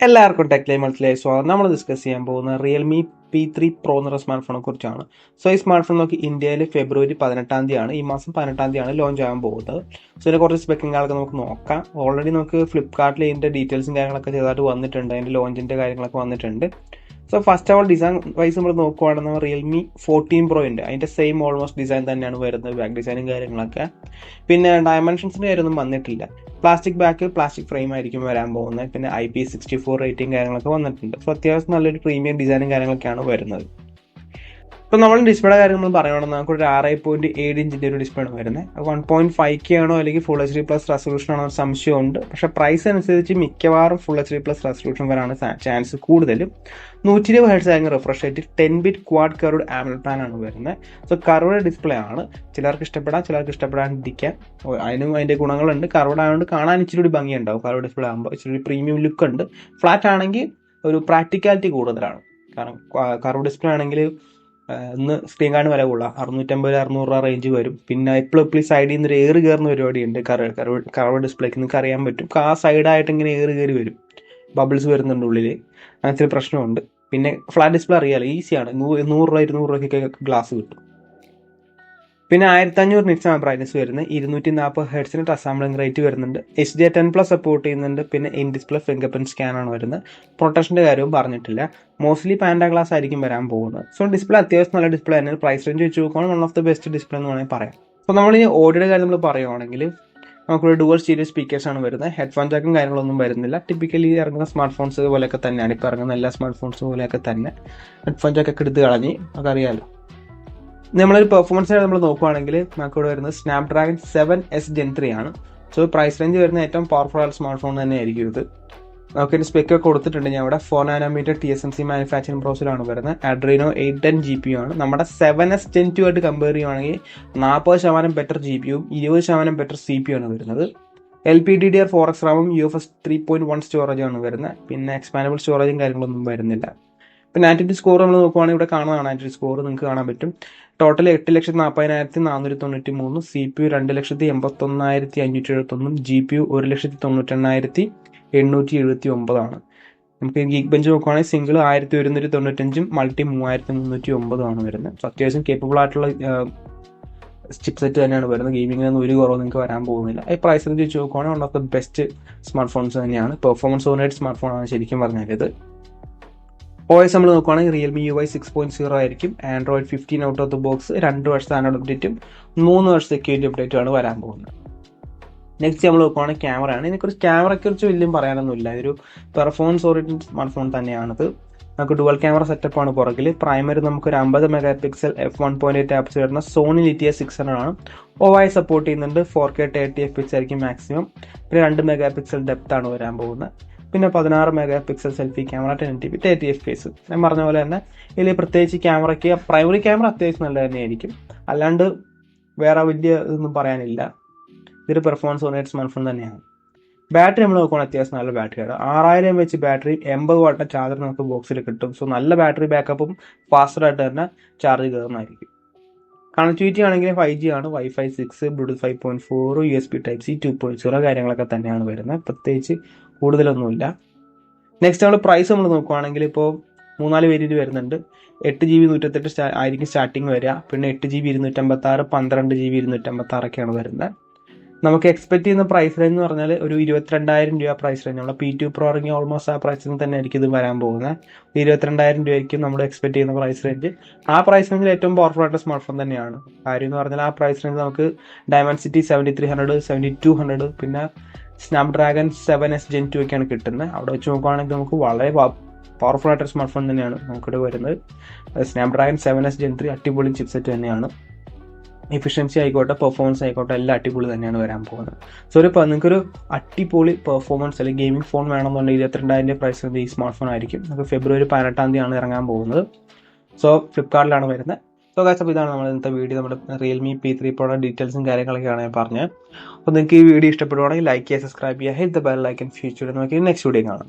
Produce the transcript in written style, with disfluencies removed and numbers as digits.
എല്ലാവർക്കും ടെക് ലൈമൾട്ടിലെ സ്വാഗതം. നമ്മൾ ഡിസ്കസ് ചെയ്യാൻ പോകുന്ന റിയൽമി P3 Pro എന്ന സ്മാർട്ട് ഫോണെ കുറിച്ചാണ്. സോ ഈ സ്മാർട്ട് ഫോൺ നോക്കി ഇന്ത്യയിൽ ഫെബ്രുവരി 18 തീയതിയാണ്, ഈ മാസം 18 തീയതിയാണ് ലോഞ്ച് ആകാൻ പോകുന്നത്. സോ ഇതിനെ കുറച്ച് സ്പെക്കിംഗ് കാര്യങ്ങളൊക്കെ നമുക്ക് നോക്കാം. ഓൾറെഡി നമുക്ക് ഫ്ലിപ്കാർട്ടിൽ ഇതിൻ്റെ ഡീറ്റെയിൽസും കാര്യങ്ങളൊക്കെ ചെറുതായിട്ട് വന്നിട്ടുണ്ട്, അതിൻ്റെ ലോഞ്ചിൻ്റെ കാര്യങ്ങളൊക്കെ വന്നിട്ടുണ്ട്. So first of all design wise നമ്മൾ നോക്കുവാണെന്ന് റിയൽമി 14 Pro ഉണ്ട്, അതിൻ്റെ സെയിം ഓൾമോസ്റ്റ് ഡിസൈൻ തന്നെയാണ് വരുന്നത്, ബാക്ക് ഡിസൈനും കാര്യങ്ങളൊക്കെ. പിന്നെ ഡയമെൻഷൻസിൻ്റെ കാര്യമൊന്നും വന്നിട്ടില്ല. പ്ലാസ്റ്റിക് ബാക്കിൽ പ്ലാസ്റ്റിക് ഫ്രെയിം ആയിരിക്കും വരാൻ പോകുന്നത്. പിന്നെ IP64 റേറ്റിംഗ് കാര്യങ്ങളൊക്കെ വന്നിട്ടുണ്ട്. സോ അത്യാവശ്യം നല്ലൊരു പ്രീമിയം ഡിസൈനും കാര്യങ്ങളൊക്കെയാണ് വരുന്നത്. ഇപ്പോൾ നമ്മൾ ഡിസ്പ്ലേയുടെ കാര്യം നമ്മൾ പറയുകയാണെങ്കിൽ നമുക്ക് ഒരു 6.7 ഇഞ്ചിൻ്റെ ഒരു ഡിസ്പ്ലേ ആണ് വരുന്നത്. 1.5K ആണോ അല്ലെങ്കിൽ ഫുൾ HD പ്ലസ് റെസൊല്യൂഷൻ ആണോ സംശയമുണ്ട്. പക്ഷേ പ്രൈസ് അനുസരിച്ച് മിക്കവാറും ഫുൾ HD പ്ലസ് റെസൊല്യൂഷൻ വരാണ് ചാൻസ് കൂടുതലും. 120 Hz ആയിരുന്ന refresh rate 10-bit quad curved AMOLED panel ആണ് വരുന്നത്. സോ കർവ്ഡ് ഡിസ്പ്ലേ ആണ്, ചിലർക്ക് ഇഷ്ടപ്പെടാം, ചിലർക്ക് ഇഷ്ടപ്പെടാണ്ടിരിക്കാം. അതിനും അതിൻ്റെ ഗുണങ്ങളുണ്ട്. കർവ്ഡ് ആയതുകൊണ്ട് കാണാൻ ഇച്ചിരി ഭംഗി ഉണ്ടാവും. കർവ്ഡ് ഡിസ്പ്ലേ ആകുമ്പോൾ ഇച്ചിരി പ്രീമിയം ലുക്ക് ഉണ്ട്. ഫ്ലാറ്റ് ആണെങ്കിൽ ഒരു പ്രാക്ടിക്കാലിറ്റി കൂടുതലാണ്. കാരണം കർവ്ഡ് ഡിസ്പ്ലേ ആണെങ്കിൽ ഇന്ന് സ്ക്രീൻ കാർഡ് വില കൊള്ളാം, 650-600 രൂപ റേഞ്ച് വരും. പിന്നെ എപ്പോഴും സൈഡിൽ നിന്ന് ഒരു ഏറ് കയറുന്ന പരിപാടിയുണ്ട് കർവ് ഡിസ്പ്ലേക്ക്. നിങ്ങൾക്ക് അറിയാൻ പറ്റും, ആ സൈഡായിട്ട് ഇങ്ങനെ ഏറ് കയറി വരും, ബബിൾസ് വരുന്നുണ്ട് ഉള്ളിൽ, അങ്ങനത്തെ ഒരു പ്രശ്നമുണ്ട്. പിന്നെ ഫ്ലാറ്റ് ഡിസ്പ്ലേ അറിയാലോ, ഈസിയാണ്, 100 രൂപ 200 രൂപയ്ക്കൊക്കെ ഗ്ലാസ് കിട്ടും. പിന്നെ 1500 നിറ്റ്സ് ബ്രൈറ്റ്നസ് വരുന്നത്, 240 Hz ടച്ച് സാമ്പിളിംഗ് റേറ്റ് വരുന്നുണ്ട്. HDR10+ സപ്പോർട്ട് ചെയ്യുന്നുണ്ട്. പിന്നെ in display finger print scan ആണ് വരുന്നത്. പ്രൊട്ടക്ഷൻ്റെ കാര്യവും പറഞ്ഞിട്ടില്ല. മോസ്റ്റ്ലി പാൻഡ ഗ്ലാസ് ആയിരിക്കും വരാൻ പോകുന്നത്. സോ ഡിസ്പ്ലേ അത്യാവശ്യം നല്ല ഡിസ്പ്ലേ തന്നെ. പ്രൈസ് റേഞ്ച് വെച്ച് നോക്കുകയാണെങ്കിൽ one of the best display എന്ന് വേണമെങ്കിൽ പറയാം. അപ്പോൾ നമ്മൾ ഈ ഓഡിയോയുടെ കാര്യം നമ്മൾ പറയുവാണെങ്കിൽ നമുക്കൊരു ഡുവൽ സ്റ്റീരിയോ സ്പീക്കേഴ്സ് ആണ് വരുന്നത്. ഹെഡ്ഫോൺ ജാക്കും കാര്യങ്ങളൊന്നും വരുന്നില്ല. ടിപ്പിക്കലി ഇറങ്ങുന്ന സ്മാർട്ട് ഫോൺസ് പോലെയൊക്കെ തന്നെയാണ്, ഇപ്പോൾ ഇറങ്ങുന്ന എല്ലാ സ്മാർട്ട് ഫോൺസ് പോലെയൊക്കെ തന്നെ ഹെഡ്ഫോൺ ജാക്കൊക്കെ എടുത്ത് കളഞ്ഞ്, അതറിയാമല്ലോ. നമ്മളൊരു പെർഫോമൻസ് നമ്മൾ നോക്കുകയാണെങ്കിൽ നമുക്കിവിടെ വരുന്നത് സ്നാപ്ഡ്രാഗൺ 7S Gen 3 ആണ്. സോ പ്രൈസ് റേഞ്ച് വരുന്ന ഏറ്റവും പവർഫുൾ ആയ സ്മാർട്ട് ഫോൺ തന്നെയായിരിക്കും ഇത്. നമുക്കിതിന് സ്പെക്ക് കൊടുത്തിട്ടുണ്ട്. ഞാൻ ഇവിടെ 4nm TSMC മാനുഫാക്ചറിംഗ് പ്രോസസ്സിലാണ് വരുന്നത്. Adreno 810 GPU ആണ്. നമ്മുടെ 7S Gen 2 ആയിട്ട് കമ്പയർ ചെയ്യുകയാണെങ്കിൽ 40% ബെറ്റർ GPU, 20% ബെറ്റർ CPU ആണ് വരുന്നത്. LPDDR4X റാമും UFS 3.1 സ്റ്റോറേജ് ആണ് വരുന്നത്. പിന്നെ എക്സ്പാൻഡബിൾ സ്റ്റോറേജും കാര്യങ്ങളൊന്നും വരുന്നില്ല. പിന്നെ ആൻറ്റിറ്റി സ്കോർ നമ്മൾ നോക്കുവാണെങ്കിൽ ഇവിടെ കാണുന്നതാണ്. ആൻറ്റിറ്റി സ്കോർ നിങ്ങൾക്ക് കാണാൻ പറ്റും. ടോട്ടൽ 8,40,493, CPU 2,81,571, GPU 1,98,879 ആണ്. നമുക്ക് ഗീക്ക് ബെഞ്ച് നോക്കുവാണെങ്കിൽ സിംഗിൾ 1,195, മൾട്ടി 3,309 ആണ് വരുന്നത്. സോ അത്യാവശ്യം കേപ്പബിൾ ആയിട്ടുള്ള ചിപ്പ് സെറ്റ് തന്നെയാണ് വരുന്നത്. ഗെയിമിങ്ങിനൊന്നും ഒരു കുറവ് നിങ്ങൾക്ക് വരാൻ പോകുന്നില്ല. ഈ പ്രൈസ് റേഞ്ച് വെച്ച് നോക്കുവാണെങ്കിൽ one of the best smart phones തന്നെയാണ്. പെർഫോമൻസ് ഓറിയന്റഡ് സ്മാർട്ട് ഫോണാണ് ശരിക്കും പറഞ്ഞാൽ ഇത്. OS നമ്മൾ നോക്കുകയാണെങ്കിൽ റിയൽമി UI 6.0 ആയിരിക്കും. Android 15 out of the box, 2 വർഷം സ്റ്റാൻഡേർഡ് അപ്ഡേറ്റും 3 വർഷം സെക്യൂരിറ്റി അപ്ഡേറ്റും ആണ് വരാൻ പോകുന്നത്. നെക്സ്റ്റ് നമ്മൾ നോക്കുകയാണെങ്കിൽ ക്യാമറയാണ്. ഇതിനെക്കുറിച്ച് ക്യാമറയ്ക്കുറിച്ച് വലിയ പറയാനൊന്നുമില്ല. ഇതൊരു പെർഫോമൻസ് ഓറിയന്റഡ് സ്മാർട്ട് ഫോൺ തന്നെയാണിത്. നമുക്ക് ഡുവൽ ക്യാമറ സെറ്റപ്പാണ് പുറകിൽ. പ്രൈമറി നമുക്കൊരു 50 MP f1.8 ആപ്സ് വരുന്ന സോണി ലിറ്റിയ 600 ആണ്. OIS സപ്പോർട്ട് ചെയ്യുന്നുണ്ട്. 4K 30 FPS ആയിരിക്കും മാക്സിമം. പിന്നെ 2 MP ഡെപ്ത് ആണ് വരാൻ പോകുന്നത്. പിന്നെ 16 MP selfie camera, 1080p 30 FPS. ഞാൻ പറഞ്ഞ പോലെ തന്നെ ഇതിൽ പ്രത്യേകിച്ച് ക്യാമറയ്ക്ക് പ്രൈമറി ക്യാമറ അത്യാവശ്യം നല്ല തന്നെയായിരിക്കും. അല്ലാണ്ട് വേറെ വലിയ ഇതൊന്നും പറയാനില്ല. ഇതൊരു പെർഫോമൻസ് ഓറിയന്റഡ് സ്മാർട്ട് ഫോൺ തന്നെയാണ്. ബാറ്ററി നമ്മൾ നോക്കുകയാണെങ്കിൽ അത്യാവശ്യം നല്ല ബാറ്ററിയാണ്. 6000 mAh ബാറ്ററി, 80 വാട്ട് ചാർജർ നമുക്ക് ബോക്സിൽ കിട്ടും. സോ നല്ല ബാറ്ററി ബാക്കപ്പും ഫാസ്റ്ററായിട്ട് തന്നെ ചാർജ് കയറുന്നതായിരിക്കും. കണക്ടിവിറ്റി ആണെങ്കിൽ 5G ആണ്, Wi-Fi 6, Bluetooth 5.4, USB Type-C 2.0 കാര്യങ്ങളൊക്കെ തന്നെയാണ് വരുന്നത്. പ്രത്യേകിച്ച് കൂടുതലൊന്നുമില്ല. നെക്സ്റ്റ് നമ്മൾ പ്രൈസ് നമ്മൾ നോക്കുകയാണെങ്കിൽ ഇപ്പോൾ 3-4 വേരിയൻറ്റ് വരുന്നുണ്ട്. 8GB 128 ആയിരിക്കും സ്റ്റാർട്ടിങ് വരിക. പിന്നെ 8GB 256, 12GB 256 ഒക്കെയാണ് വരുന്നത്. നമുക്ക് എക്സ്പെക്ട് ചെയ്യുന്ന പ്രൈസ് റേഞ്ച് എന്ന് പറഞ്ഞാൽ ഒരു 22,000 രൂപ പ്രൈസ് റേഞ്ച്. നമ്മൾ P2 Pro ഇറങ്ങി ഓൾമോസ്റ്റ് ആ പ്രൈസിൽ തന്നെ ആയിരിക്കും ഇത് വരാൻ പോകുന്നത്. 22,000 രൂപയായിരിക്കും നമ്മൾ എക്സ്പെക്ട് ചെയ്യുന്ന പ്രൈസ് റേഞ്ച്. ആ പ്രൈസ് റേഞ്ചിൽ ഏറ്റവും പവർഫുൾ ആയിട്ട് സ്മാർട്ട് ഫോൺ തന്നെയാണ്. കാര്യം എന്ന് പറഞ്ഞാൽ ആ പ്രൈസ് റേഞ്ച് നമുക്ക് Dimensity 7300, 7200, പിന്നെ സ്നാപ്ഡ്രാഗൺ 7S Gen 2 ഒക്കെയാണ് കിട്ടുന്നത്. അവിടെ വെച്ച് നോക്കുകയാണെങ്കിൽ നമുക്ക് വളരെ പവർഫുൾ ആയിട്ടൊരു സ്മാർട്ട് ഫോൺ തന്നെയാണ് നമുക്കിവിടെ വരുന്നത്. സ്നാപ്ഡ്രാഗൺ 7S Gen 3 അടിപൊളി ചിപ്പ് സെറ്റ് തന്നെയാണ്. എഫിഷ്യൻസി ആയിക്കോട്ടെ, പെർഫോമൻസ് ആയിക്കോട്ടെ, എല്ലാം അടിപൊളി തന്നെയാണ് വരാൻ പോകുന്നത്. സോ നിങ്ങൾക്കൊരു അടിപൊളി പെർഫോമൻസ് അല്ലെങ്കിൽ ഗെയിമിംഗ് ഫോൺ വേണമെന്നുണ്ടെങ്കിൽ 22,000 പ്രൈസ് ഈ സ്മാർട്ട് ഫോൺ ആയിരിക്കും. നമുക്ക് ഫെബ്രുവരി 18 തീയതിയാണ് ഇറങ്ങാൻ പോകുന്നത്. സോ ഫ്ലിപ്കാർട്ടിലാണ് വരുന്നത്. സോ ഗൈസ്, അപ്പോൾ ഇതാണ് നമ്മൾ ഇന്നത്തെ വീഡിയോ. നമ്മുടെ റിയൽമി P3 Pro ഡീറ്റെയിൽസും കാര്യങ്ങളൊക്കെയാണ് ഞാൻ പറഞ്ഞത്. അപ്പോൾ നിങ്ങൾക്ക് ഈ വീഡിയോ ഇഷ്ടപ്പെടുവാണെങ്കിൽ ലൈക്ക് ചെയ്യുക, സബ്സ്ക്രൈബ് ചെയ്യുക, hit the bell icon future. നമുക്ക് നെക്സ്റ്റ് വീഡിയോ കാണാം.